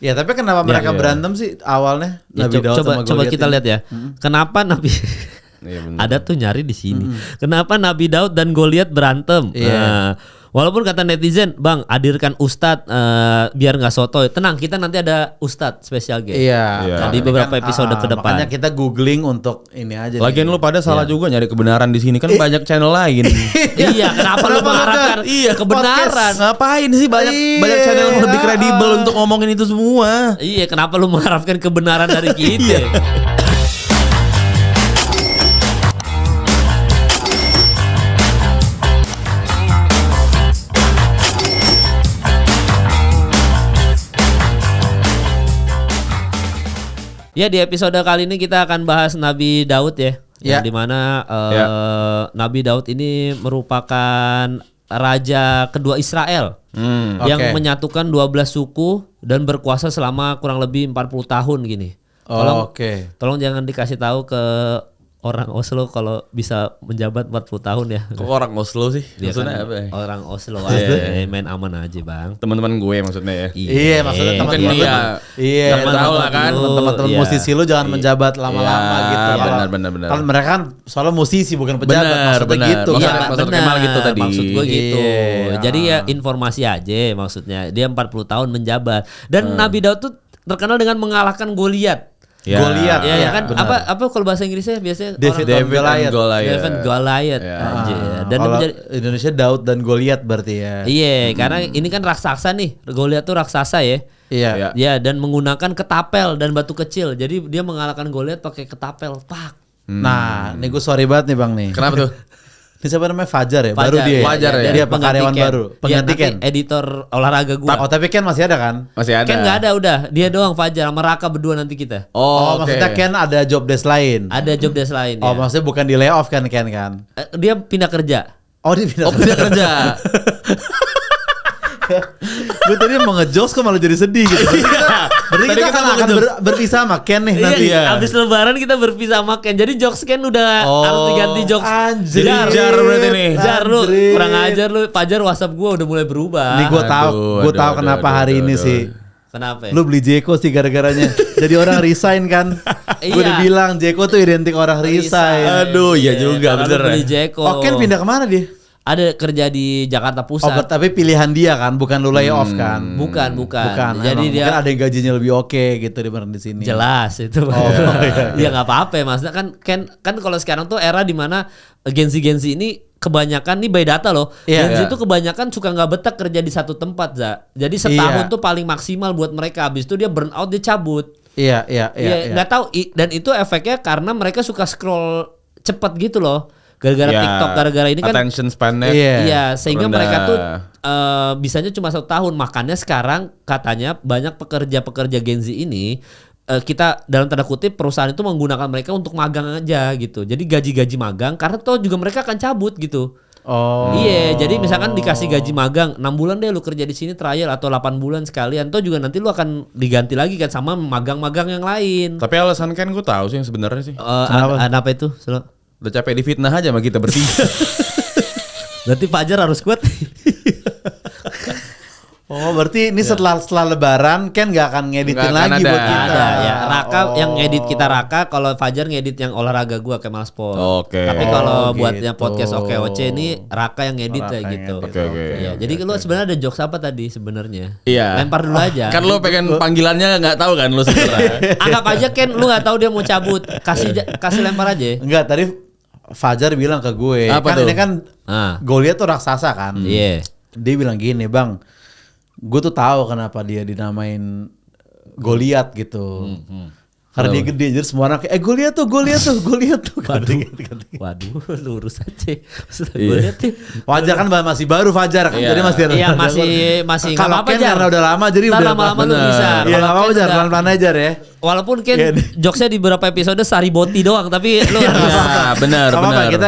Ya tapi kenapa mereka berantem sih awalnya? Ya, Nabi Daud sama coba Goliat kita ini? lihat ya. Kenapa Nabi ada tuh nyari di sini. Kenapa Nabi Daud dan Goliat berantem? Iya. Nah, walaupun kata netizen, Bang, hadirkan Ustadz biar nggak sotoy. Tenang, kita nanti ada Ustadz spesial guest. Iya. Di Ini beberapa episode ke depan. Makanya kita googling untuk ini aja. Lagian lu pada salah juga nyari kebenaran di sini kan banyak channel lain. Iya, kenapa lu mengharapkan kebenaran? Ngapain sih banyak Iya. channel yang lebih kredibel untuk ngomongin itu semua? Iya, kenapa lu mengharapkan kebenaran dari kita? Ya, di episode kali ini kita akan bahas Nabi Daud ya. Ya. Yang dimana Nabi Daud ini merupakan raja kedua Israel. Yang Oke. menyatukan 12 suku dan berkuasa selama kurang lebih 40 tahun gini. Oke. Tolong jangan dikasih tahu ke orang Oslo kalau bisa menjabat 40 tahun ya. Kok orang Oslo sih? Dia Maksudnya kan apa ya? orang Oslo aja, main aman aja bang. Teman-teman gue maksudnya ya. Iya, maksudnya Mungkin teman-teman. dia. Iya, Yang tahu lah kan. teman-teman Iya. musisi lu jangan menjabat lama-lama Iya, gitu. benar. Kan mereka kan soalnya musisi bukan pejabat, maksudnya Benar. gitu. Maksud- kan. maksud Kemal gitu tadi. Maksud gue gitu. Iya. Jadi ya informasi aja maksudnya. Dia 40 tahun menjabat. Dan Nabi Daud tuh terkenal dengan mengalahkan Goliat. Ya. Goliat. Ya, Iya, kan benar. apa kalau bahasa Inggrisnya biasanya David orang- and Goliath. David Goliath Ya. aja. Dan Kalau menjadi Indonesia Daud dan Goliat berarti ya. iya, karena ini kan raksasa nih. Goliat tuh raksasa ya. Iya. Iya. Ya, dan menggunakan ketapel dan batu kecil. Jadi dia mengalahkan Goliat pakai ketapel. Pak. Nah, ini gue sorry banget nih Bang nih. Kenapa tuh? Ini siapa namanya Fajar ya? Baru dia. Fajar ya? Dia karyawan baru. Pengganti Iya, Ken. nanti editor olahraga gua. Oh, tapi Ken masih ada kan? Masih ada. Ken nggak ada udah. Dia doang Fajar sama Raka berdua nanti kita. Oh, oke. maksudnya Ken ada job desk lain. Ada job desk lain Oh, ya. maksudnya bukan di layoff kan Ken kan? Dia pindah kerja. Oh, dia pindah. Oh, pindah kerja. Gue tadi mau ngejokes kok malah jadi sedih gitu. Berarti Tadi kita kita akan, mau akan ngejokes. berpisah sama Ken nih nanti. Iya, abis lebaran kita berpisah sama Ken. Jadi jokes Ken udah harus diganti jokes. Anjir. Jar berarti nih. Jar lu, Anjir. kurang ajar lu. Fajar WhatsApp gua udah mulai berubah. Nih gue tahu, gue tahu aduh, kenapa aduh, hari aduh, ini aduh. sih. Kenapa ya? Lu beli Jeko sih gara-garanya. Jadi orang resign kan. Gue udah Iya. bilang Jeko tuh identik orang resign. Aduh, iya juga, karena bener lu beli ya. Jeko. Oh, Ken pindah kemana dia? Ada kerja di Jakarta Oh, Pusat. tapi pilihan dia kan, bukan lu layoff kan? Bukan. Bukan. Jadi emang dia mungkin ada yang gajinya lebih oke gitu dibanding di sini. jelas itu. Ya nggak apa-apa ya, maksudnya kan kalau sekarang tuh era dimana Gen-Z ini kebanyakan nih by data loh. Iya. Gen Z Iya. itu kebanyakan suka nggak betah kerja di satu tempat, Za. Jadi setahun Iya. tuh paling maksimal buat mereka. Habis itu dia burn out, dia cabut. Iya. Nggak tahu dan itu efeknya karena mereka suka scroll cepet gitu loh. Gara-gara Ya, TikTok, gara-gara ini kan. attention span-nya. Iya. Iya, sehingga rendah. mereka tuh bisanya cuma 1 tahun. Makanya sekarang katanya banyak pekerja-pekerja Gen Z ini kita dalam tanda kutip perusahaan itu menggunakan mereka untuk magang aja gitu. Jadi gaji-gaji magang karena toh juga mereka akan cabut gitu. Oh. Iya, jadi misalkan dikasih gaji magang 6 bulan deh lu kerja di sini trial atau 8 bulan sekalian. Toh juga nanti lu akan diganti lagi kan sama magang-magang yang lain. Tapi alasan kan gue tahu sih yang sebenarnya sih. Apa itu? Selo? Udah capek difitnah aja sama kita bertiga. Berarti Fajar harus kuat. Oh, berarti ini setelah lebaran Ken nggak akan ngeditin Nggak akan lagi ada. buat kita. Ada ya. Raka Oh. yang ngedit kita Raka, kalau Fajar ngedit yang olahraga gua Kemal Sport. Oke. Tapi kalau Oh, buat gitu. yang podcast OKOC ini Raka yang ngedit Raka kayak yang gitu. ngedit. Oke. Iya, jadi lu sebenarnya ada jokes apa tadi sebenarnya? Iya. Lempar dulu aja. Kan lu pengen panggilannya nggak tahu kan lu sebenarnya. Anggap aja Ken lu nggak tahu dia mau cabut. Kasih lempar aja. Enggak, tadi Fajar bilang ke gue, Apa kan tuh? ini kan Ah. Goliat tuh raksasa kan. Iya. Dia bilang gini, Bang, gue tuh tahu kenapa dia dinamain Goliat gitu. Karena dia gede, jadi semua orang kayak Goliat tuh. Waduh, lurus aja. Maksudnya Iya. gue lihat nih. Wajar kan masih baru Fajar kan, Iya. jadi masih Iya, masih nggak kalau apa-apa, Ken Jar. karena udah lama jadi Ntar udah lama-lama lu bener. bisa. Iya, Kalau nggak apa-apa Ken Jar, udah- pelan-pelan aja Jar ya. Walaupun Ken Iya. jokesnya di beberapa episode sariboti doang, tapi lu harus Iya, benar, Gak apa-apa, benar. kita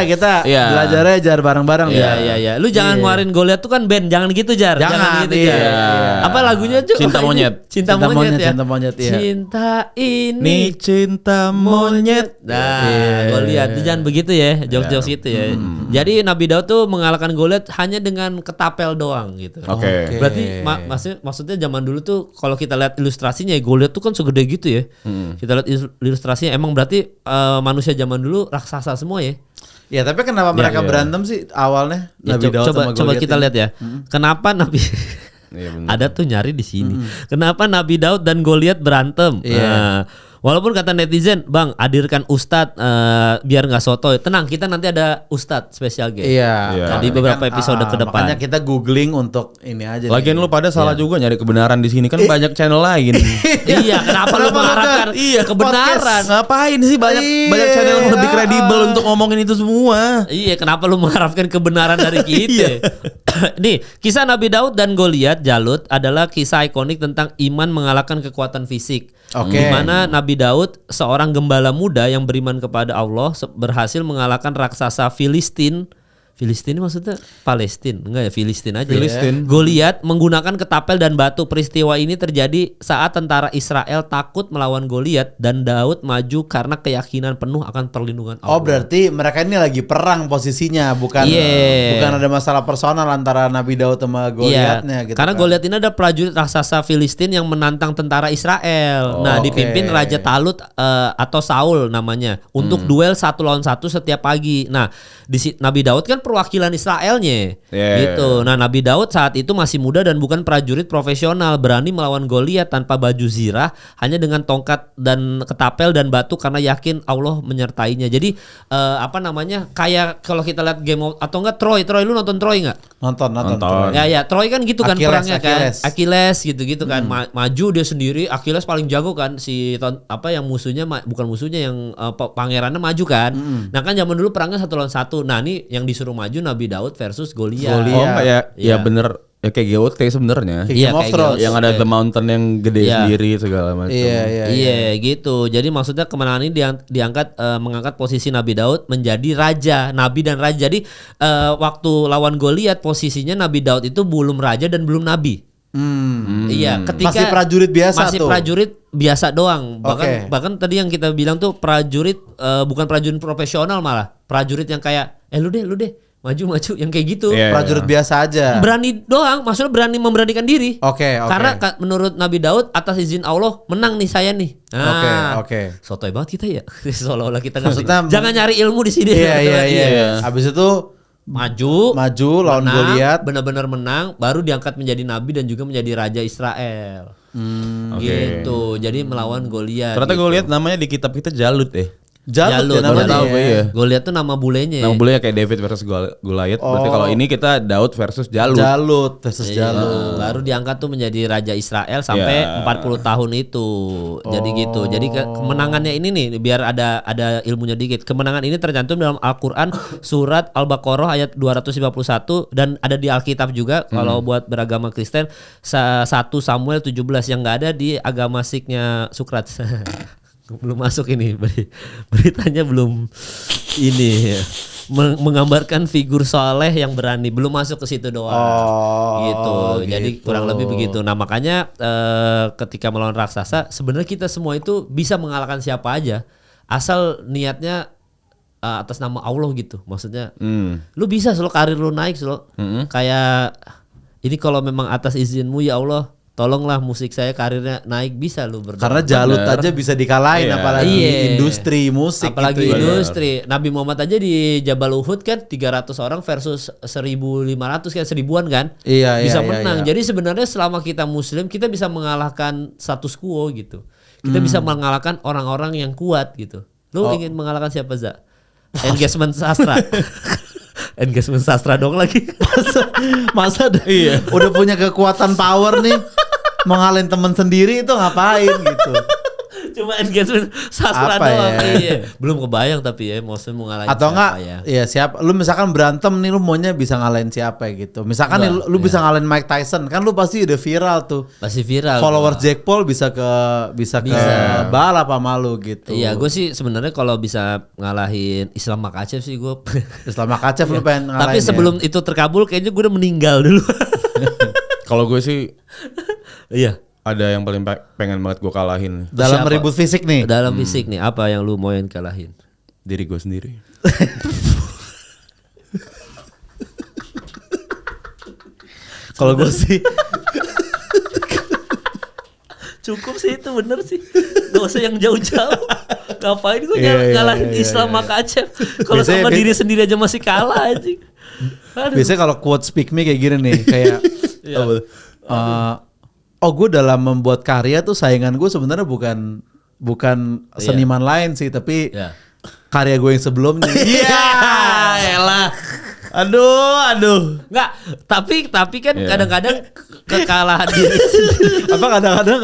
Iya. belajar aja Jar bareng-bareng. Iya Jar. iya iya. Lu jangan Iya. ngeluarin Goliat tuh kan band, jangan gitu Jar. Jangan, gitu iya. Jar. Apa lagunya Cuk? Cinta Monyet. Cinta monyet ya. Cinta Monyet, iya. Cinta ini Ini cinta monyet. Nah, Goliat itu jangan begitu ya, jokes-jokes gitu ya. Jadi Nabi Daud tuh mengalahkan Goliat hanya dengan ketapel doang gitu. Oke. Berarti maksudnya zaman dulu tuh kalau kita lihat ilustrasinya ya, Goliat tuh kan segede gitu ya. Kita lihat ilustrasinya emang berarti manusia zaman dulu raksasa semua ya. Ya tapi kenapa mereka berantem sih awalnya Ya, Nabi Daud sama coba Goliat kita ini? lihat ya. Kenapa Nabi Iya, bener. ada tuh nyari di sini. Kenapa Nabi Daud dan Goliat berantem? Iya. Nah, walaupun kata netizen, Bang, hadirkan Ustadz biar nggak sotoy. Tenang, kita nanti ada Ustadz spesial guest. Iya. Iya. Di beberapa episode ke depan. Makanya kita googling untuk ini aja. Lagian lu pada salah juga nyari kebenaran di sini kan banyak channel lain. Iya, kenapa lu mengharapkan kebenaran? Ngapain sih banyak Iya. channel yang lebih kredibel untuk ngomongin itu semua? Iya, kenapa lu mengharapkan kebenaran dari kita? Nih, kisah Nabi Daud dan Goliat Jalut adalah kisah ikonik tentang iman mengalahkan kekuatan fisik. Oke. Di mana Nabi Daud, seorang gembala muda yang beriman kepada Allah, berhasil mengalahkan raksasa Filistin. Filistin maksudnya Palestina, enggak ya, Filistin aja. Filistin. Goliat menggunakan ketapel dan batu. Peristiwa ini terjadi saat tentara Israel takut melawan Goliat dan Daud maju karena keyakinan penuh akan perlindungan Allah. Oh berarti mereka ini lagi perang posisinya, bukan Iya. bukan ada masalah personal antara Nabi Daud sama Goliatnya gitu. Karena kan. Goliat ini ada prajurit raksasa Filistin yang menantang tentara Israel. Nah, oke. dipimpin Raja Talut atau Saul namanya untuk duel 1 lawan 1 setiap pagi. Nah, Nabi Daud kan perwakilan Israelnya. Yeah. Gitu. Nah, Nabi Daud saat itu masih muda dan bukan prajurit profesional, berani melawan Goliat tanpa baju zirah, hanya dengan tongkat dan ketapel dan batu karena yakin Allah menyertainya. Jadi kayak kalau kita lihat Game of atau enggak Troy, lu nonton Troy enggak? Nonton. Ya, Troy kan gitu kan Achilles, perangnya kan. Achilles. Achilles gitu-gitu kan. Maju dia sendiri, Achilles paling jago kan. Yang musuhnya bukan musuhnya yang pangerannya maju kan. Nah, kan zaman dulu perangnya 1 lawan 1. Nah, ini yang disuruh maju Nabi Daud versus Goliat. Goliat. Oh enggak ya? Iya. Ya bener. Ya kayak GOT sebenarnya. Iya, Game of kayak Thrones. gitu. Yang ada The Mountain yang gede Iya. sendiri segala macam. Iya gitu. Jadi maksudnya kemenangan ini mengangkat posisi Nabi Daud menjadi raja, nabi dan raja. Jadi waktu lawan Goliat posisinya Nabi Daud itu belum raja dan belum nabi. Iya, ketika Masih prajurit biasa masih tuh. prajurit biasa doang. Oke. Bahkan tadi yang kita bilang tuh prajurit bukan prajurit profesional, malah prajurit yang kayak lu deh maju yang kayak gitu. Iya. Prajurit biasa aja. Berani doang, maksudnya berani memberanikan diri. Oke. Karena menurut Nabi Daud atas izin Allah menang nih saya nih. Oke. Sotoy banget kita ya. Seolah-olah kita ngerti. Maksudnya- Jangan nyari ilmu di sini. Iya. Habis itu Maju lawan menang, Goliat. benar-benar menang, baru diangkat menjadi nabi dan juga menjadi raja Israel. Oke. Gitu. Jadi melawan Goliat. Ternyata gitu. gue lihat namanya di kitab kita Jalut deh. Jalut ya Jalut. namanya. Tahu gue ya. Goliat tuh nama bulenya. Nama boleh kayak David versus Goliath. Berarti kalau ini kita Daud versus Jalut. Jalut versus Iya, Jalut. baru diangkat tuh menjadi raja Israel sampai Ya. 40 tahun itu. Jadi gitu. Jadi kemenangannya ini nih biar ada ilmunya dikit. Kemenangan ini tercantum dalam Al-Qur'an surat Al-Baqarah ayat 251 dan ada di Alkitab juga kalau buat beragama Kristen 1 Samuel 17 yang enggak ada di agama Sikhnya Sukrat. Belum masuk ini beritanya belum ini ya. Menggambarkan figur soleh yang berani belum masuk ke situ doang gitu. Jadi kurang lebih begitu. Nah makanya ketika melawan raksasa sebenarnya kita semua itu bisa mengalahkan siapa aja asal niatnya atas nama Allah gitu. Maksudnya lu bisa selalu karir lu naik selalu kayak ini kalau memang atas izinmu ya Allah tolonglah musik saya karirnya naik, bisa lu berdoa. Karena Jalut aja bisa dikalahin apalagi industri musik apalagi gitu ya. industri. Nabi Muhammad aja di Jabal Uhud kan 300 orang versus 1.500 kan 1000-an kan. Iya, bisa iya, menang. iya. Jadi sebenarnya selama kita muslim kita bisa mengalahkan status quo gitu. Kita bisa mengalahkan orang-orang yang kuat gitu. Lu ingin mengalahkan siapa, Za? Engagement sastra. Engagement sastra dong lagi. Masa udah punya kekuatan power nih mengalahin temen sendiri itu ngapain gitu. Cuma engagement sastra Apa doang. ya? Iya. Belum kebayang tapi ya maksudnya mau ngalahin Atau siapa enggak ya. ya siapa lu misalkan berantem nih lu maunya bisa ngalahin siapa gitu. Misalkan nih, lu bisa ngalahin Mike Tyson kan lu pasti udah viral tuh. Pasti viral. Followers Jack Paul bisa ke balap sama lu gitu. Iya, gue sih sebenarnya kalau bisa ngalahin Islam Makachev sih gue. Islam Makachev lu pengen ngalahin. Tapi sebelum itu terkabul kayaknya gue udah meninggal dulu. Kalau gue sih Iya. ada yang paling pengen banget gue kalahin. Dalam Siapa? ribut fisik nih. Dalam fisik nih, apa yang lu mau yang kalahin? Diri gue sendiri. Kalau gue sih Cukup sih itu bener sih. Gak usah yang jauh-jauh. Ngapain gue Iya, ngalahin iya, Islam iya. Maka Acep. Kalau Biasanya sama diri sendiri aja masih kalah aja. Aduh. biasanya kalau quote speak me kayak gini nih, kayak Iya. gue dalam membuat karya tuh saingan gue sebenarnya bukan seniman lain sih, tapi Iya. karya gue yang sebelumnya. Iya, elah. Aduh. Nggak, tapi kan Iya. kadang-kadang kekalahan diri Apa kadang-kadang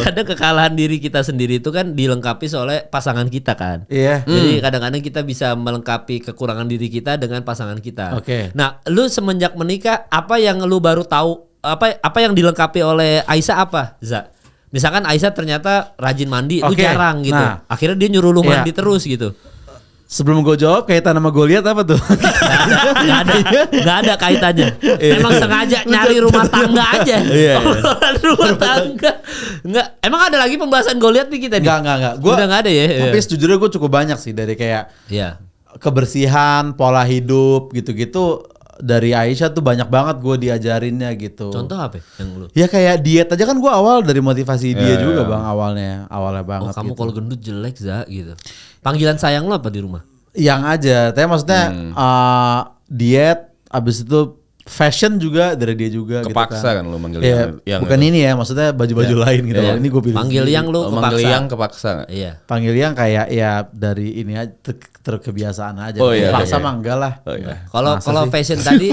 kadang kekalahan diri kita sendiri itu kan dilengkapi oleh pasangan kita kan. Iya. Jadi kadang-kadang kita bisa melengkapi kekurangan diri kita dengan pasangan kita. Oke. Nah, lu semenjak menikah apa yang lu baru tahu, apa yang dilengkapi oleh Aisyah apa, Za? Misalkan Aisyah ternyata rajin mandi, lu Oke, jarang gitu. nah. Akhirnya dia nyuruh lu Iya. mandi terus gitu. Sebelum gue jawab, kaitan sama Goliat apa tuh? Nggak ada kaitannya. Memang sengaja nyari rumah tangga aja. Iya. Obrolan rumah tangga. Nggak. Emang ada lagi pembahasan Goliat nih kita nih? Enggak. Udah nggak ada ya. Tapi sejujurnya gue cukup banyak sih, dari kayak Iya. kebersihan, pola hidup gitu-gitu. Dari Aisyah tuh banyak banget gue diajarinnya gitu. Contoh apa yang lu? Ya kayak diet aja kan gue awal dari motivasi dia Iya, juga iya. bang, awalnya Oh, banget. kamu gitu. kalau gendut jelek, Za gitu. Panggilan sayang lu apa di rumah? Yang aja, tapi maksudnya diet, abis itu fashion juga dari dia juga. Kepaksa gitu kan lu manggil Ya, yang bukan ini ya, maksudnya baju-baju lain gitu. Iya. Ini gue pilih. Panggil sendiri. yang lu Oh, manggil kepaksa. yang kepaksa nggak? Iya. Panggil yang kayak ya dari ini aja terkebiasaan aja. Oh, iya, Paksa iya. mah enggak lah. Oh iya. Kalau Masa sih? fashion tadi,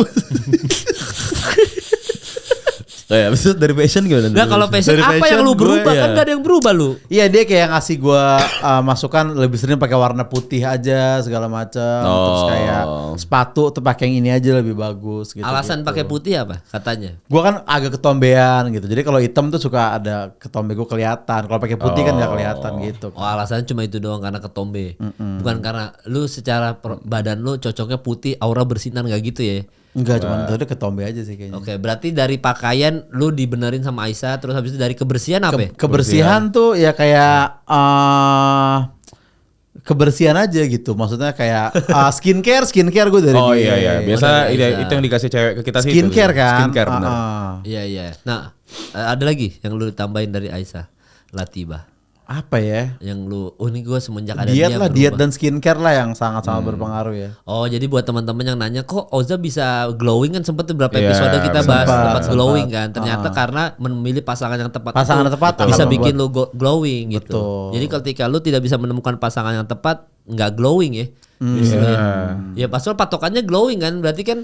Oh ya, abis itu dari fashion gimana? nggak kalau fashion Dari apa fashion yang lu gue, berubah kan iya. gak ada yang berubah lu. Iya, dia kayak ngasih gua masukan lebih sering pakai warna putih aja segala macam. Terus Oh. kayak sepatu tuh pakai yang ini aja lebih bagus gitu. Alasan pakai putih apa katanya? Gua kan agak ketombean gitu. Jadi kalau hitam tuh suka ada ketombe gua kelihatan. Kalau pakai putih kan nggak kelihatan gitu. Oh, alasannya cuma itu doang karena ketombe. Bukan karena lu secara badan lu cocoknya putih, aura bersinar gak gitu ya? Enggak, cuma itu ketombe aja sih kayaknya. Oke, berarti dari pakaian lu dibenerin sama Aisyah, terus habis itu dari kebersihan apa ya? Kebersihan tuh ya kayak kebersihan aja gitu. Maksudnya kayak skincare gue dari Oh dia. iya. Biasa dari Aisyah. itu yang dikasih cewek ke kita sih. Skincare itu. kan. Skincare benar. Iya, iya. Nah, ada lagi yang lu tambahin dari Aisyah? Latibah. Apa ya? Yang lu, oh ini gue semenjak ada Diet dia lah, diet berubah. dan skincare lah yang sangat-sangat berpengaruh ya. Oh, jadi buat teman-teman yang nanya kok Oza bisa glowing kan sempet tuh berapa Iya, episode kita bahas sempat, tempat glowing sempat. kan. Ternyata karena memilih pasangan yang tepat Pasangan itu yang tepat bisa akan bikin lu glowing gitu. Betul. Jadi ketika lu tidak bisa menemukan pasangan yang tepat, nggak glowing ya. Ya pasal patokannya glowing kan, berarti kan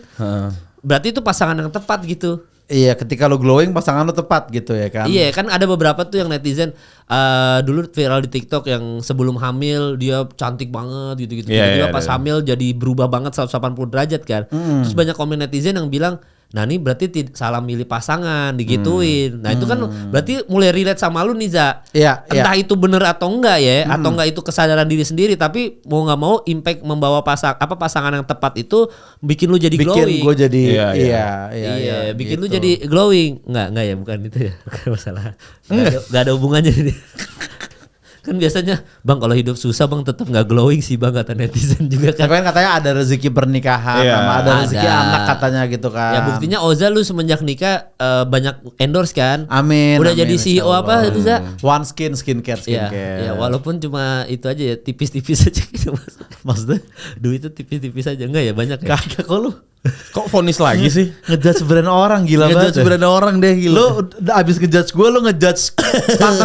berarti itu pasangan yang tepat gitu. Iya, ketika lo glowing pasangan lo tepat gitu ya kan. Iya kan ada beberapa tuh yang netizen dulu viral di TikTok yang sebelum hamil dia cantik banget gitu-gitu. Iya, Tiba-tiba iya, pas ada. hamil jadi berubah banget 180 derajat kan. Terus banyak komen netizen yang bilang, nah ini berarti salah milih pasangan digituin. Nah itu kan berarti mulai relate sama lu nih Za. Iya, Entah itu bener atau enggak ya, atau enggak itu kesadaran diri sendiri, tapi mau nggak mau impact membawa pasangan yang tepat itu bikin lu jadi bikin glowing. gue jadi Iya, Iya, bikin lu gitu. jadi glowing. Enggak ya, bukan itu ya. Bukan masalah. Enggak ada hubungannya ini. Kan biasanya, Bang kalau hidup susah Bang tetap enggak glowing sih Bang, kata netizen juga kan. Tapi kan katanya ada rezeki pernikahan Iya. sama ada rezeki Ada. anak katanya gitu kan. Ya buktinya Oza lu semenjak nikah banyak endorse kan. Amin. Udah amin, jadi CEO insyaallah. apa itu Za? One skincare. Ya, ya walaupun cuma itu aja ya, tipis-tipis aja gitu Maksudnya duitnya tipis-tipis aja, enggak ya banyak ya. kagak kok lu Kok vonis lagi sih? ngejudge brand orang gila banget. Ngejudge brand orang deh gila. Lu udah abis ngejudge gue, lu ngejudge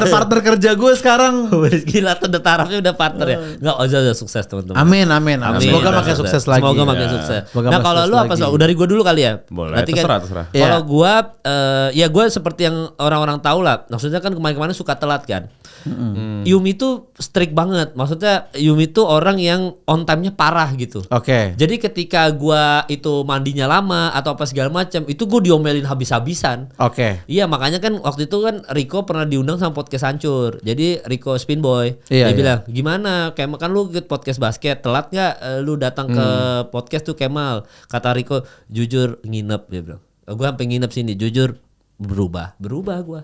partner kerja gue sekarang. Gila tuh tarafnya udah partner ya. Enggak, Oza udah sukses teman-teman. Amin. Amin. Semoga Udah makin sukses lagi. Semoga makin Ya. sukses. Semoga Nah makin kalau sukses lu apa lagi. Dari gua dulu kali ya. Boleh, Berarti kan, terserah. Iya. Kalau gua ya gua seperti yang orang-orang tahu lah. Maksudnya kan kemarin-kemarin suka telat kan. Yumi tuh strict banget. Maksudnya Yumi tuh orang yang on time-nya parah gitu. Oke. Jadi ketika gua itu mandinya lama atau apa segala macam, itu gua diomelin habis-habisan. Oke. Iya makanya kan waktu itu kan Rico pernah diundang sama podcast Hancur. Jadi Rico Spinboy Iya, dia iya. bilang gimana Kemal kan lu ikut podcast basket telat nggak lu datang ke podcast tuh Kemal. Kata Rico jujur nginep dia bilang. Gue sampai nginep sini jujur berubah gua.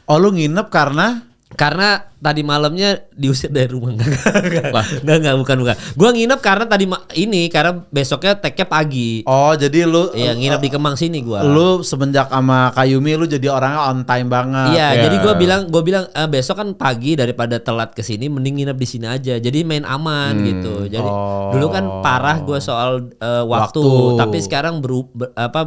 Oh lu nginep karena Karena tadi malamnya diusir dari rumah. Enggak, bukan. Gua nginep karena karena besoknya take-nya pagi. oh jadi lu Iya, nginep di Kemang sini gua. lu semenjak sama Kayumi lu jadi orangnya on time banget. Iya, Ya. jadi gua bilang besok kan pagi daripada telat ke sini mending nginep di sini aja. Jadi main aman gitu. Jadi dulu kan parah gua soal waktu, tapi sekarang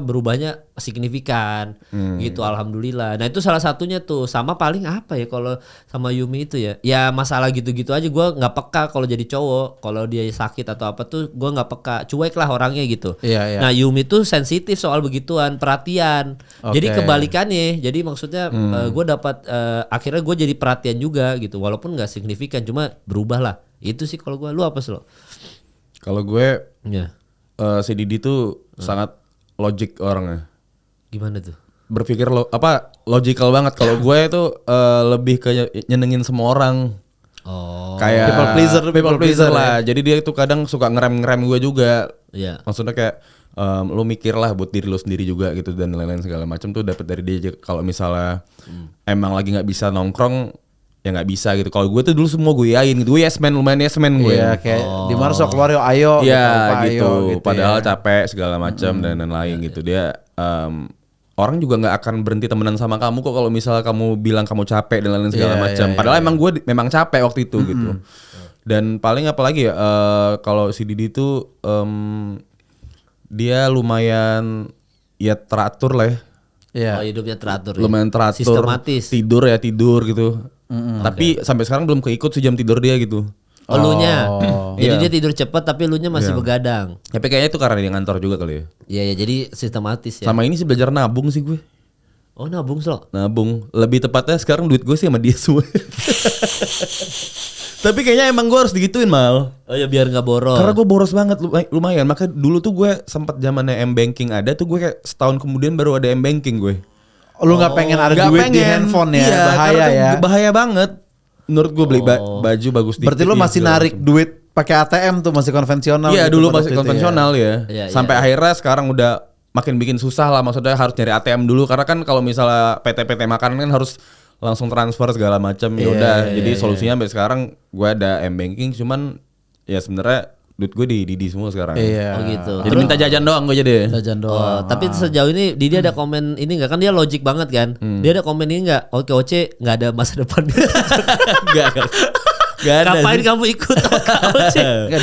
berubahnya signifikan gitu, alhamdulillah. Nah, itu salah satunya tuh. Sama paling apa ya kalau sama Yumi itu ya. Ya masalah gitu-gitu aja gua nggak peka kalau jadi cowok. Kalau dia sakit atau apa tuh gua nggak peka. Cuek lah orangnya gitu. Iya. Nah, Yumi tuh sensitif soal begituan, perhatian. Jadi Oke. kebalikannya. Jadi maksudnya gue dapat akhirnya gue jadi perhatian juga gitu. Walaupun nggak signifikan, cuma berubah lah. Itu sih kalau gue. Lu apa sih lo? Kalau gue Ya. si Didi tuh sangat logik orangnya. Gimana tuh? Berpikir logical banget. Kalau gue itu lebih ke nyenengin semua orang. Oh. Kayak people pleaser lah. Jadi dia itu kadang suka ngerem gue juga. Iya. Maksudnya kayak lu mikir lah buat diri lu sendiri juga gitu dan lain-lain segala macam tuh dapat dari dia. Kalau misalnya emang lagi nggak bisa nongkrong ya nggak bisa gitu. Kalau gue tuh dulu semua gue yain gitu. Gue lumayan yes man gue. Iya kayak di mana sok keluar yuk ayo Iya Pak, gitu. ayo, Padahal ya. capek segala macam dan lain-lain gitu. Dia orang juga nggak akan berhenti temenan sama kamu kok kalau misalnya kamu bilang kamu capek dan lain-lain segala Iya, macam. iya, Padahal emang gue memang capek waktu itu gitu. Dan paling apalagi ya kalau si Didi tuh dia lumayan ya teratur lah ya. Iya. Oh, hidupnya teratur. Lumayan ya? teratur. Sistematis. Tidur gitu. Tapi sampai sekarang belum keikut sih jam tidur dia gitu. Oh, lunya. Jadi Iya. dia tidur cepat tapi lunya masih begadang. Tapi kayaknya itu karena dia ngantor juga kali ya. Iya, jadi sistematis ya. Sama ini sih belajar nabung sih gue. Oh, nabung lo. Nabung. Lebih tepatnya sekarang duit gue sih sama dia semua. Tapi kayaknya emang gue harus digituin Mal. Oh ya, biar nggak boros. Karena gue boros banget lumayan. Makanya dulu tuh gue sempat zamannya M-Banking ada tuh gue kayak setahun kemudian baru ada M-Banking gue. Lu nggak pengen ada Nggak duit di pengen. handphone ya, Iya, bahaya karena tuh ya. Bahaya banget. Menurut gue beli baju bagus dikit. Berarti lu iya, masih segala narik macam. duit pakai ATM tuh masih konvensional. Iya gitu dulu pada masih waktu itu konvensional ya. Iya, Sampai akhirnya sekarang udah makin bikin susah lah. Maksudnya harus nyari ATM dulu karena kan kalau misalnya PT makanan kan harus langsung transfer segala macam. Ya udah. Jadi solusinya sampai sekarang gue ada M-Banking cuman ya sebenarnya duit gue di Didi semua sekarang. Iya. Oh gitu. Jadi minta jajan doang gue jadi. Jajan Oh, doang. tapi sejauh ini Didi ada komen ini nggak, kan dia logik banget kan? Dia ada komen ini nggak? Oke Oce nggak ada masa depan. Gak ada. Ngapain sih. kamu ikut Oce? Nggak,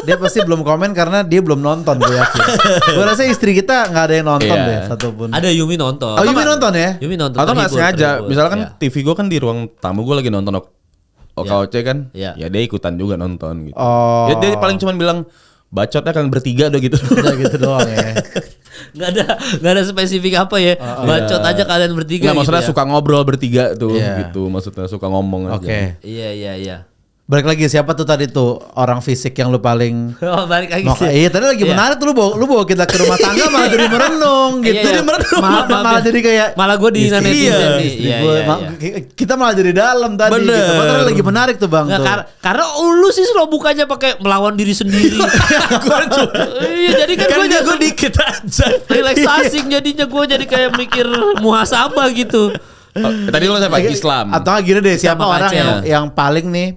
dia pasti belum komen karena dia belum nonton gue yakin. Gue rasa istri kita nggak ada yang nonton Iya. deh satupun. Ada Yumi nonton. Oh Yumi nonton ya? Yumi nonton. Atau nggak terhibur, sengaja. terhibur. Misalkan Ya. TV gue kan di ruang tamu gue lagi nonton OKOC kan. Iya. Ya dia ikutan juga nonton gitu. Oh. Ya, dia paling cuman bilang bacotnya kan bertiga udah gitu. Udah gitu doang ya. nggak ada spesifik apa ya. Bacot aja kalian bertiga. Nggak, maksudnya gitu ya. suka ngobrol bertiga tuh Iya. gitu. Maksudnya suka ngomong aja. Oke. Iya. Balik lagi siapa tuh tadi tuh orang fisik yang lu paling Oh, balik lagi sih. Iya tadi lagi Iya. menarik tuh lu bawa kita ke rumah tangga malah jadi merenung gitu. Iya, iya. Jadi merenung. Maaf, Malah jadi kayak Malah gue di istri- netizen iya, nih. istri Iya, gue. iya. Kita malah jadi dalam tadi Bener. gitu. Padahal lagi menarik tuh Bang Nggak, tuh. karena lu sih selalu bukannya pakai melawan diri sendiri. Iya, jadi kan gue jago dikit aja. relaksasi jadinya gue jadi kayak mikir muhasabah gitu. Tadi lo siapa? Islam. Atau nggak gini deh siapa Sama orang Aceh. yang paling nih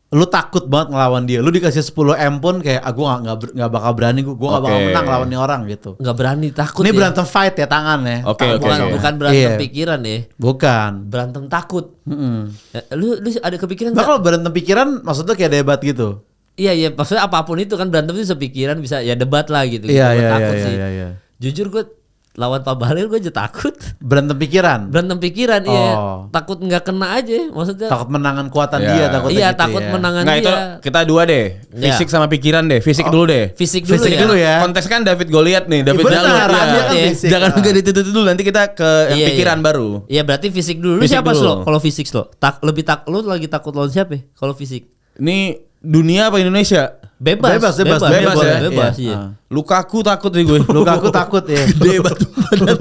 lu takut banget ngelawan dia. Lu dikasih 10 M pun kayak gue nggak bakal berani, gue nggak bakal Oke. menang lawan nih orang gitu. Nggak berani, takut. Ini ya. berantem fight ya tangan ya. Oke, oke. Bukan berantem Iya. pikiran ya. Bukan. Berantem takut. Mm-mm. Ya, lu ada kepikiran Nah nggak? kalau berantem pikiran maksudnya kayak debat gitu. Iya, maksudnya apapun itu kan berantem itu sepikiran bisa ya debat lah gitu. Iya, Gua iya, takut iya, sih. iya, iya. Jujur gue lawan Pak Bahlil gue aja takut. Berantem pikiran. Berantem pikiran iya. Oh. Takut nggak kena aja maksudnya. Takut menangan kuatan Iya. dia takutnya Iya, gitu takut ya. menangan Nggak itu dia. kita dua deh. Fisik sama pikiran deh. Fisik dulu deh. Fisik dulu Fisik ya. dulu ya. Konteks kan David Goliath nih. David Iya, benar, Jalur. dia kan Iya. fisik. Jangan nggak ditutup dulu. Nanti kita ke yang Iya, pikiran iya. baru. Iya berarti fisik dulu. Lu Fisik siapa dulu. lo? Kalau fisik lo? Lu lagi takut lawan siapa? Ya? Kalau fisik? Ini dunia apa Indonesia? Bebas Bebas ya. Bebas, Iya. Lukaku takut sih gue. Lukaku takut ya. Gede batu badan.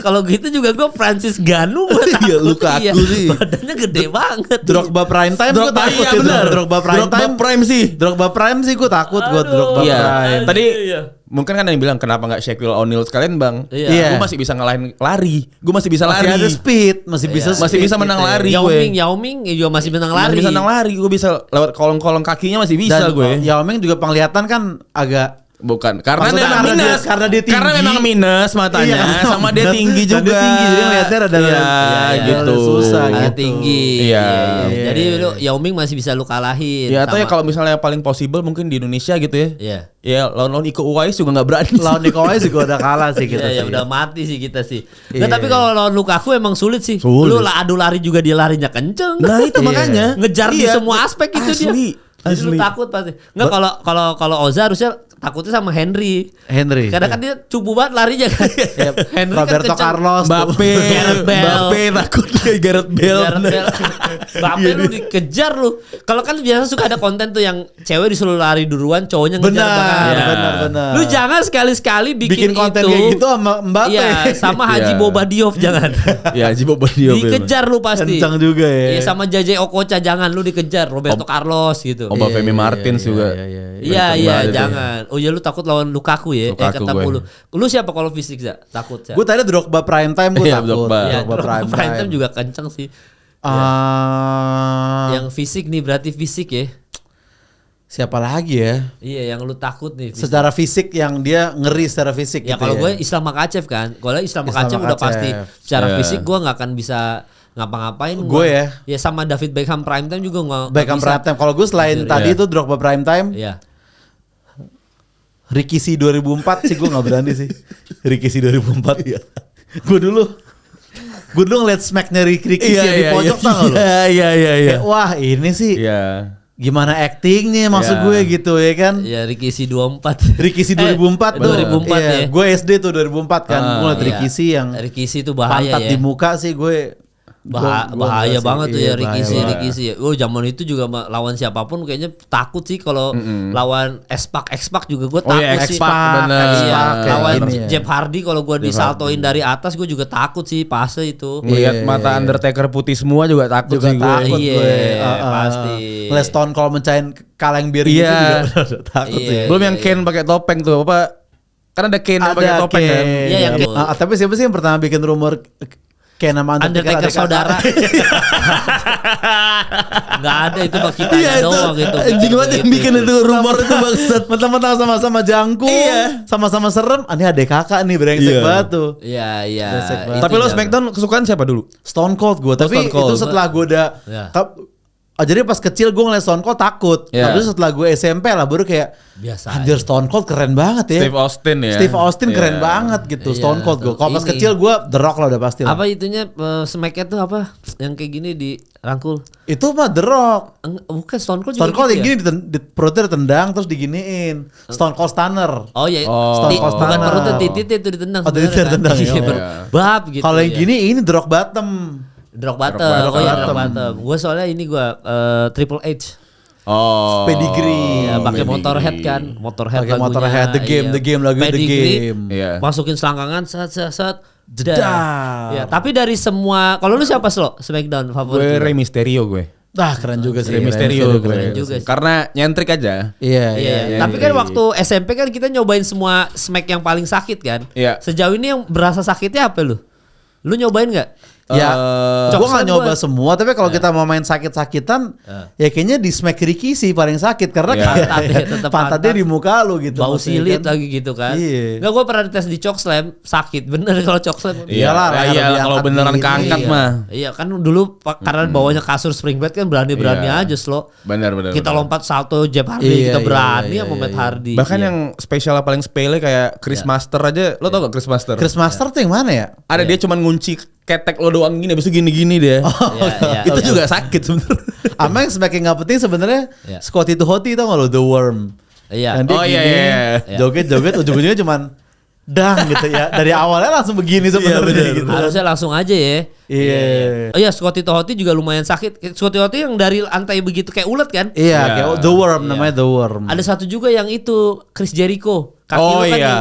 Kalau gitu juga gue Francis Ngannou gue takut. Iya, Lukaku sih. Badannya gede banget. Drogba prime time gue takut iya sih. bener. Drogba prime time. Prime sih. Drogba prime sih gue takut gue Drogba Iya. prime. Tadi Iya. mungkin kan ada yang bilang kenapa nggak Shaquille O'Neal sekalian bang? Iya. Gue masih bisa ngalahin lari. Gue masih bisa Masih lari. ada speed, masih bisa Iya. Masih speed bisa menang gitu ya. lari. Yao Ming juga masih menang lari. Masih bisa menang lari. Gue bisa lewat kolong-kolong kakinya masih bisa Dan gue. Yao Ming juga penglihatan kan agak Bukan, karena Maksudnya memang karena dia- minus. karena dia tinggi. Karena memang minus matanya, Iya, sama dia minus. tinggi Dan juga. dia tinggi, jadi ngeliatnya rada- iya, iya, gitu. susah Karena gitu. tinggi. Iya. Iya. Jadi lu Yao Ming masih bisa lu kalahin. Ya atau ya sama- kalau misalnya paling possible mungkin di Indonesia gitu ya. Iya. Ya lawan Iko Uwais juga nggak berani. Lawan Nico Uwais juga udah kalah sih kita Iya, ya sih. udah mati sih kita sih. Iya. Nggak, tapi kalau lawan Lukaku emang sulit sih. Sulit. Lu adu lari juga dia larinya kenceng. Nah itu Iya. makanya Ngejar di Iya. semua aspek itu dia. Asli, Jadi lu asli. takut pasti. Nggak, kalau Oza harusnya takutnya sama Henry. Henry. Karena kan dia cupu banget larinya kan. Henry Roberto kan kenceng. Carlos tuh. Mbappe, Gareth Bale. Mbappe takut Gareth Bale. Gareth Bale. Mbappe lu dikejar lu. Kalau kan biasa suka ada konten tuh yang cewek disuruh lari duluan, cowoknya ngejar Benar, belakang. Iya. benar. Lu jangan sekali-sekali bikin konten itu. kayak gitu sama Mbappe. Iya, sama Haji Iya. Boba Diop jangan. Ya Jibo Badio. Dikejar lu pasti. Kencang juga ya. Iya, sama JJ Okocha jangan lu dikejar, Roberto Carlos gitu. Oba Iya, Femi iya, Martins iya, juga. iya, iya. Iya Kenceng iya banget itu. jangan. Oh ya lu takut lawan Lukaku ya? Lukaku ketemu gue. lu. Lu siapa kalau fisik za? Takut za? Gue tadi Drogba prime time gue Iya, takut. Drogba. Ya, Drogba prime time. juga kenceng sih. Yang fisik nih berarti fisik ya. Siapa lagi ya? Iya yang lu takut nih. Fisik. Secara fisik yang dia ngeri secara fisik Ya gitu kalau ya. gue Islam Makhachev kan. Kalau Islam Makhachev udah Makhachev. pasti secara Iya. fisik gue nggak akan bisa ngapa-ngapain. Gue ya. Ya sama David Beckham prime time juga nggak Beckham bisa. prime time. Kalau gue selain Iya. tadi itu Drogba prime time, Iya. Ricky C 2004 sih gue nggak berani sih. Ricky C 2004 ya. Gue dulu ngeliat smacknya Ricky C yang di pojok tau gak lu? Iya. Kayak, wah ini sih Iya. gimana actingnya maksud Iya. gue gitu ya kan. Ya Ricky C 24. Ricky C 2004 tuh. 2004 Iya, ya. gue SD tuh 2004 kan. Gue ngeliat Iya. Ricky C yang Ricky C itu bahaya pantat ya. di muka sih gue. Bahaya enggak sih. banget tuh Iya, ya Ricky C, bahaya Ricky C. Oh zaman itu juga lawan siapapun kayaknya takut sih kalau lawan X-Pac juga gue Oh takut iya, sih. X-Pac, bener. Iya, X-Pac, lawan kayak gini ya. Jeff Hardy kalau gue disaltoin dari atas gue juga takut sih fase itu. Ngeliat Iya, mata iya. Undertaker putih semua juga takut juga sih gue. takut Iya, gue. pasti. Les Stone kalau mencahin kaleng bir gitu Iya. juga udah takut Iya. sih. Belum yang Kane pakai topeng tuh apa? Kan ada Kane yang pakai topeng kan. Iya, yang Kane. Tapi siapa sih yang pertama bikin rumor Kane sama Undertaker adik kakak? saudara. Nggak ada itu mah kita Iya itu. doang gitu. Anjing banget yang bikin itu rumor itu bangsat. Mentang-mentang sama-sama jangkung, Iya. sama-sama serem. Ini adik kakak nih brengsek Iya. banget tuh. Iya iya. Resek banget. Itu Tapi lo jangan. Smackdown kesukaan siapa dulu? Stone Cold gue, tapi Stone Cold. itu setelah gue udah Ya. jadi pas kecil gue ngeliat Stone Cold takut. Ya. Tapi setelah gue SMP lah baru kayak Biasa anjir Stone Cold keren banget ya. Steve Austin ya. Steve Austin keren Iya. banget gitu. Iya, Stone Cold gue. tuh. Kalau pas Ini. kecil gue The Rock lah udah pasti lah. Apa itunya smacknya tuh apa? Yang kayak gini dirangkul. Itu mah The Rock. Bukan Stone Cold Stone juga Cold gitu yang ya? gini di perutnya ditendang terus diginiin. Stone Cold Stunner. Oh iya, Oh. Stone Cold bukan Stunner. perutnya titit itu ditendang. Oh, titit sebenarnya ditendang, Iya, ya. bab gitu. Kalau yang ya. gini ini The Rock Bottom. Drop bottom. Drop Oh iya, bottom. drop bottom. Gue soalnya ini gue Triple H. Oh. Pedigree. Ya, pakai Pedigree. Motorhead kan. Motorhead Pakai lagunya. Motorhead, The Game, iya. The Game, lagu The Pedigree, Game. Iya. Masukin selangkangan set. Jedar. Ya, tapi dari semua, kalau lu siapa Slo? Smackdown Gue favorit? lu? Rey Mysterio gue. Keren juga sih. Rey Mysterio keren gue. juga sih. Karena nyentrik aja. Iya, Iya, iya. tapi kan waktu SMP kan kita nyobain semua smack yang paling sakit kan. Iya. Sejauh ini yang berasa sakitnya apa lu? Lu nyobain nggak? Ya, gue Coksan gak nyoba gua. semua, tapi kalau kita mau main sakit-sakitan, ya kayaknya di smack Ricky sih paling sakit karena Iya. kayak Pantatnya, tetep pantatnya pantat. di muka lu gitu. Bau maksudnya silit kan. lagi gitu kan. Iya. Nggak, gue pernah dites di Chokeslam, sakit bener kalau Chokeslam. Iyalah, leher Iya, diangkat kalau beneran gini. keangkat Iya. mah. Iya kan dulu karena bawahnya kasur spring bed kan berani-berani Iya. aja Slo. Benar. Kita benar. lompat salto Jeff Hardy, Iya, kita iya, berani iya, sama iya, Matt iya. Hardy. Bahkan Iya. yang spesial paling sepele kayak Chris Master aja. Lo tau gak Chris Master? Chris Master tuh yang mana ya? Ada dia cuman ngunci ketek lo doang gini, habis itu gini-gini dia. Iya, iya. Itu juga sakit sebenarnya. Ama yang smack yang gak penting sebenarnya Iya. Scotty to Hotty tau gak lo The Worm. Iya. Yang dia Oh, iya, gini, iya. joget-joget ujung-ujungnya cuman dang gitu ya. Dari awalnya langsung begini sebenarnya bener. gitu. Harusnya langsung aja ya. Iya. Oh iya, Scotty Tohoti juga lumayan sakit. Scotty Tohoti yang dari lantai begitu kayak ulet kan? Iya, Iya. kayak The Worm Iya. namanya The Worm. Ada satu juga yang itu Chris Jericho. Kaki Oh lu kan iya.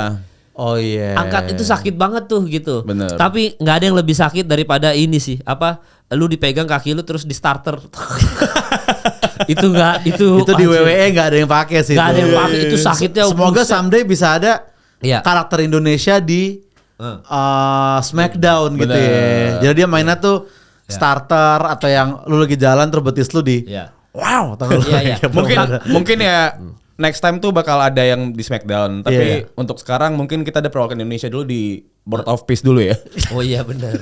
Oh iya. Angkat itu sakit banget tuh gitu. Bener. Tapi nggak ada yang lebih sakit daripada ini sih. Apa? Lu dipegang kaki lu terus di starter. Itu Itu di WWE nggak ada yang pakai sih. Nggak ada yang pakai, itu sakitnya. Semoga buset. someday bisa ada Iya. karakter Indonesia di Smackdown gitu ya. Jadi dia mainnya tuh starter atau yang lu lagi jalan terus betis lu di Iya. wow. Tahu lu Iya, iya. kayak Mungkin ya next time tuh bakal ada yang di Smackdown. Tapi untuk sekarang mungkin kita ada perwakilan Indonesia dulu di Board of Peace dulu ya. Oh iya benar.